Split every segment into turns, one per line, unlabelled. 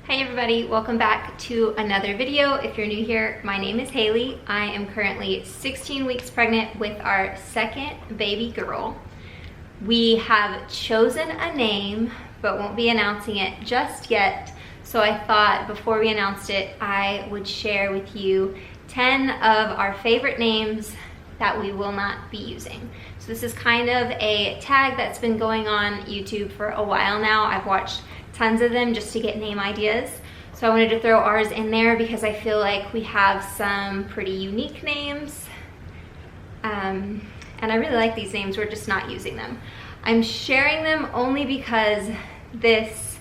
Hey everybody, welcome back to another video. If you're new here, my name is Haley. I am currently 16 weeks pregnant with our second baby girl. We have chosen a name, but won't be announcing it just yet. So I thought before we announced it, I would share with you 10 of our favorite names that we will not be using. So this is kind of a tag that's been going on YouTube for a while now. I've watched tons of them just to get name ideas. So I wanted to throw ours in there because I feel like we have some pretty unique names. And I really like these names, we're just not using them. I'm sharing them only because this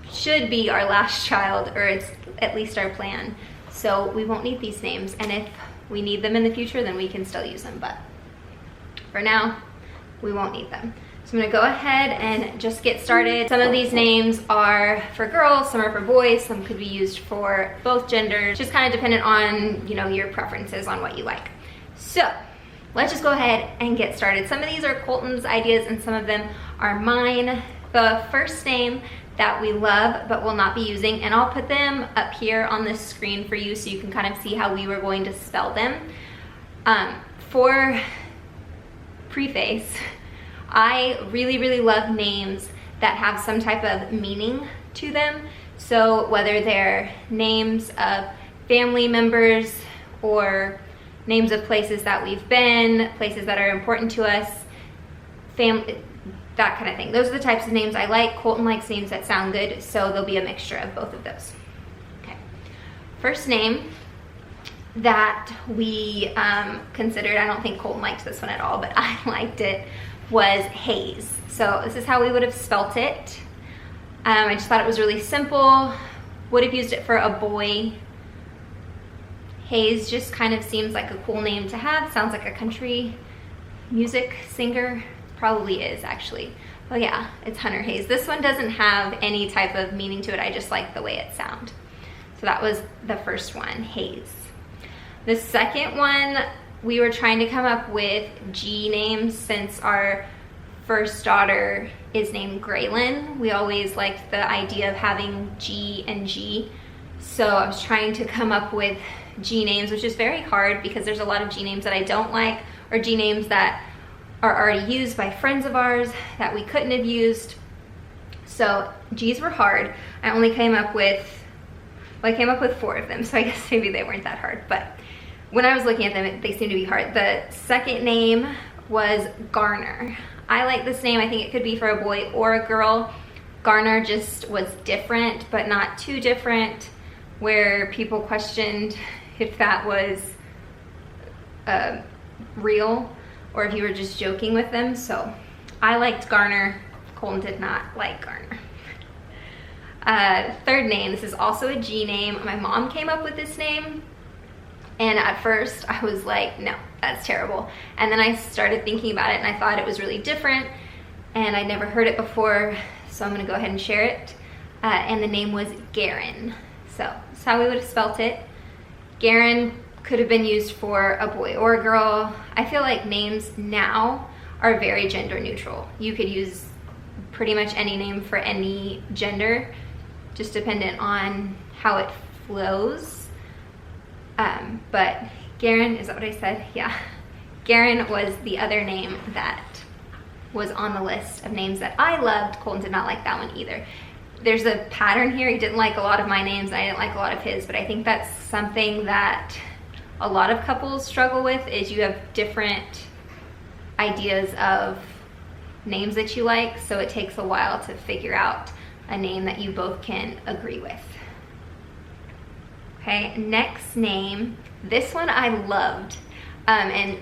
should be our last child, or it's at least our plan. So we won't need these names, and if we need them in the future, then we can still use them, but for now, we won't need them. So I'm gonna go ahead and just get started. Some of these names are for girls, some are for boys, some could be used for both genders, just kind of dependent on, you know, your preferences on what you like. So let's just go ahead and get started. Some of these are Colton's ideas and some of them are mine. The first name that we love but will not be using, and I'll put them up here on the screen for you so you can kind of see how we were going to spell them. For preface, I really love names that have some type of meaning to them. So whether they're names of family members or names of places that we've been, places that are important to us, family, that kind of thing. Those are the types of names I like. Colton likes names that sound good, so there'll be a mixture of both of those. Okay. First name that we considered, I don't think Colton liked this one at all, but I liked it, was Hayes. So this is how we would have spelt it. I just thought it was really simple. Would have used it for a boy. Hayes just kind of seems like a cool name to have. Sounds like a country music singer. Probably is actually. Oh yeah, it's Hunter Hayes. This one doesn't have any type of meaning to it. I just like the way it sounds. So that was the first one, Hayes. The second one, we were trying to come up with G names since our first daughter is named Graylin. We always liked the idea of having G and G. So I was trying to come up with G names, which is very hard because there's a lot of G names that I don't like, or G names that are already used by friends of ours that we couldn't have used. So G's were hard. I only came up with, well, I came up with 4 of them, so I guess maybe they weren't that hard, but when I was looking at them, they seemed to be hard. The second name was Garner. I like this name. I think it could be for a boy or a girl. Garner just was different, but not too different, where people questioned if that was real or if you were just joking with them. So I liked Garner. Colton did not like Garner. Third name, this is also a G name. My mom came up with this name. And at first I was like, no, that's terrible. And then I started thinking about it and I thought it was really different and I'd never heard it before. So I'm gonna go ahead and share it. And the name was Guerin. So that's how we would have spelt it. Guerin could have been used for a boy or a girl. I feel like names now are very gender neutral. You could use pretty much any name for any gender, just dependent on how it flows. But Guerin, is that what I said? Yeah. Guerin was the other name that was on the list of names that I loved. Colton did not like that one either. There's a pattern here. He didn't like a lot of my names and I didn't like a lot of his, but I think that's something that a lot of couples struggle with, is you have different ideas of names that you like, so it takes a while to figure out a name that you both can agree with. Okay, next name, this one I loved, and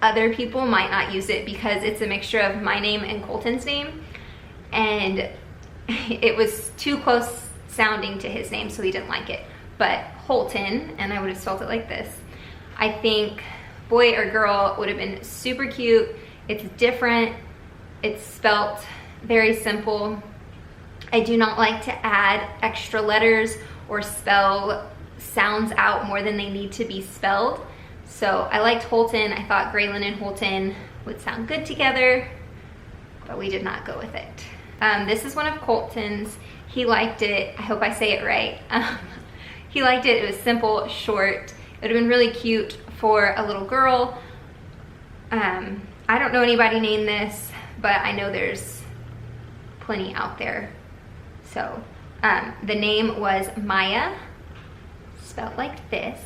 other people might not use it because it's a mixture of my name and Colton's name, and it was too close sounding to his name, so he didn't like it. But Holton, and I would have spelled it like this, I think boy or girl would have been super cute. It's different, it's spelt very simple. I do not like to add extra letters or spell sounds out more than they need to be spelled. So I liked Holton. I thought Graylin and Holton would sound good together, but we did not go with it. This is one of Colton's. he liked it. I hope I say it right. He liked it. It was simple, short. It would have been really cute for a little girl. I don't know anybody named this, but I know there's plenty out there. So the name was Maya, spelled like this.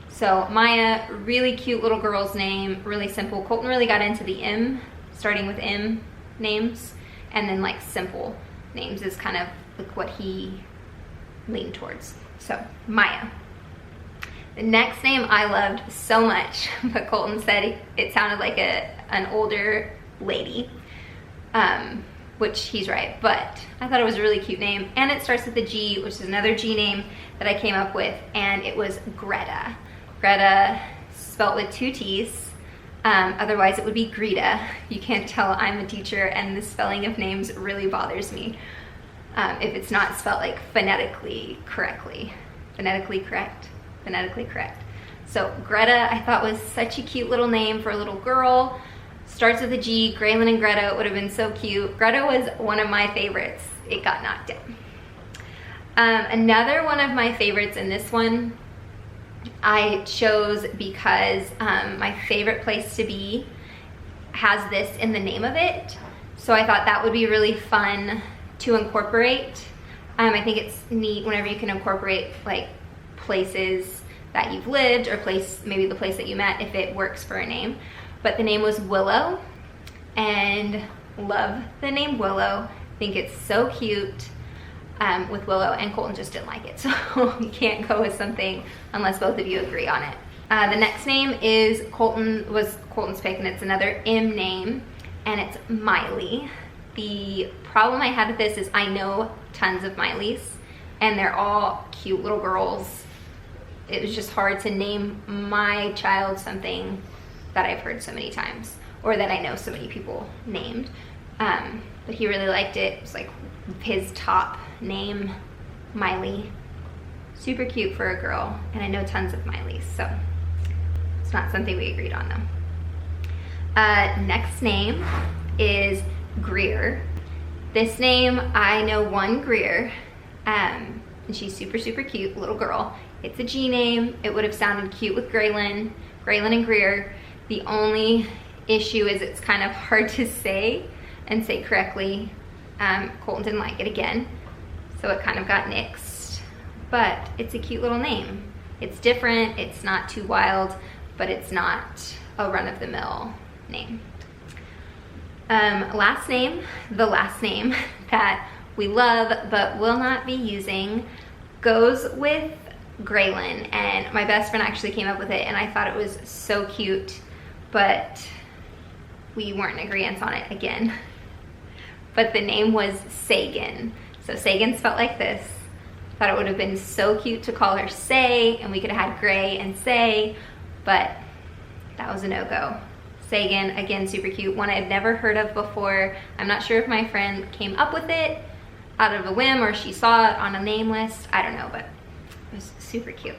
So Maya, really cute little girl's name, really simple. Colton really got into the M, starting with M names, and then like simple names is kind of like what he leaned towards. So Maya. The next name I loved so much, but Colton said it sounded like an older lady, which he's right, but I thought it was a really cute name, and it starts with a G, which is another G name that I came up with, and it was Greta. Greta, spelled with 2 T's. Otherwise it would be Greta. You can't tell I'm a teacher, and the spelling of names really bothers me if it's not spelled like phonetically correctly. Phonetically correct? Phonetically correct. So Greta I thought was such a cute little name for a little girl. Starts with a G. Graylin and Greta would have been so cute. Greta was one of my favorites. It got knocked down. Another one of my favorites, in this one I chose because my favorite place to be has this in the name of it. So I thought that would be really fun to incorporate. I think it's neat whenever you can incorporate like places that you've lived, or maybe the place that you met, if it works for a name. But the name was Willow, and love the name Willow. I think it's so cute with Willow, and Colton just didn't like it. So you can't go with something unless both of you agree on it. The next name is Colton's pick, and it's another M name, and it's Miley. The problem I had with this is I know tons of Mileys, and they're all cute little girls. It was just hard to name my child something that I've heard so many times, or that I know so many people named. But he really liked it. It was like his top name, Miley. Super cute for a girl, and I know tons of Mileys, so it's not something we agreed on though. Next name is Greer. This name, I know one Greer, and she's super, super cute, little girl. It's a G name. It would have sounded cute with Graylin and Greer. The only issue is it's kind of hard to say and say correctly. Colton didn't like it again, so it kind of got nixed, but it's a cute little name. It's different, it's not too wild, but it's not a run-of-the-mill name. Last name, the last name that we love but will not be using, goes with Graylin, and my best friend actually came up with it, and I thought it was so cute, but we weren't in agreement on it again. But the name was Sagan. So Sagan spelled like this. Thought it would have been so cute to call her Say, and we could have had Gray and Say, but that was a no-go. Sagan, again, super cute. One I had never heard of before. I'm not sure if my friend came up with it out of a whim or she saw it on a name list. I don't know, but it was super cute.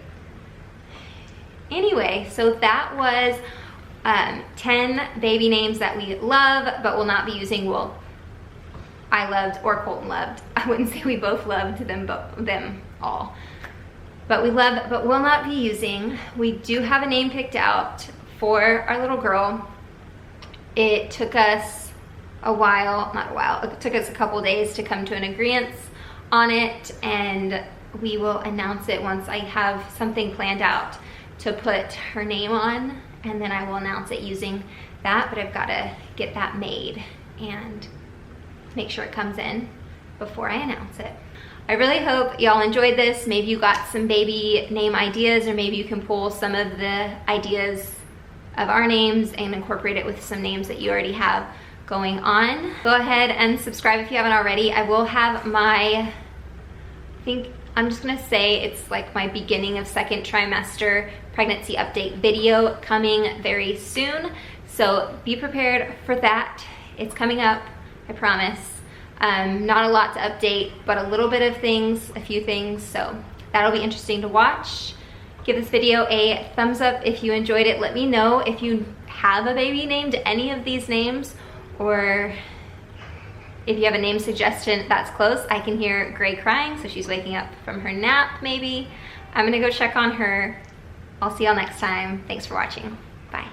Anyway, so that was 10 baby names that we love but will not be using. Well, I loved or Colton loved. I wouldn't say we both loved them all. But we love but will not be using. We do have a name picked out for our little girl. It took us it took us a couple days to come to an agreement on it, and we will announce it once I have something planned out to put her name on, and then I will announce it using that, but I've got to get that made and make sure it comes in before I announce it. I really hope y'all enjoyed this. Maybe you got some baby name ideas, or maybe you can pull some of the ideas of our names and incorporate it with some names that you already have going on. Go ahead and subscribe if you haven't already. I will have my, I'm just gonna say it's like my beginning of second trimester pregnancy update video coming very soon. So be prepared for that. It's coming up, I promise. Not a lot to update, but a little bit of things, a few things. So that'll be interesting to watch. Give this video a thumbs up if you enjoyed it. Let me know if you have a baby named any of these names, or If you have a name suggestion that's close, I can hear Gray crying, so she's waking up from her nap maybe. I'm gonna go check on her. I'll see y'all next time. Thanks for watching. Bye.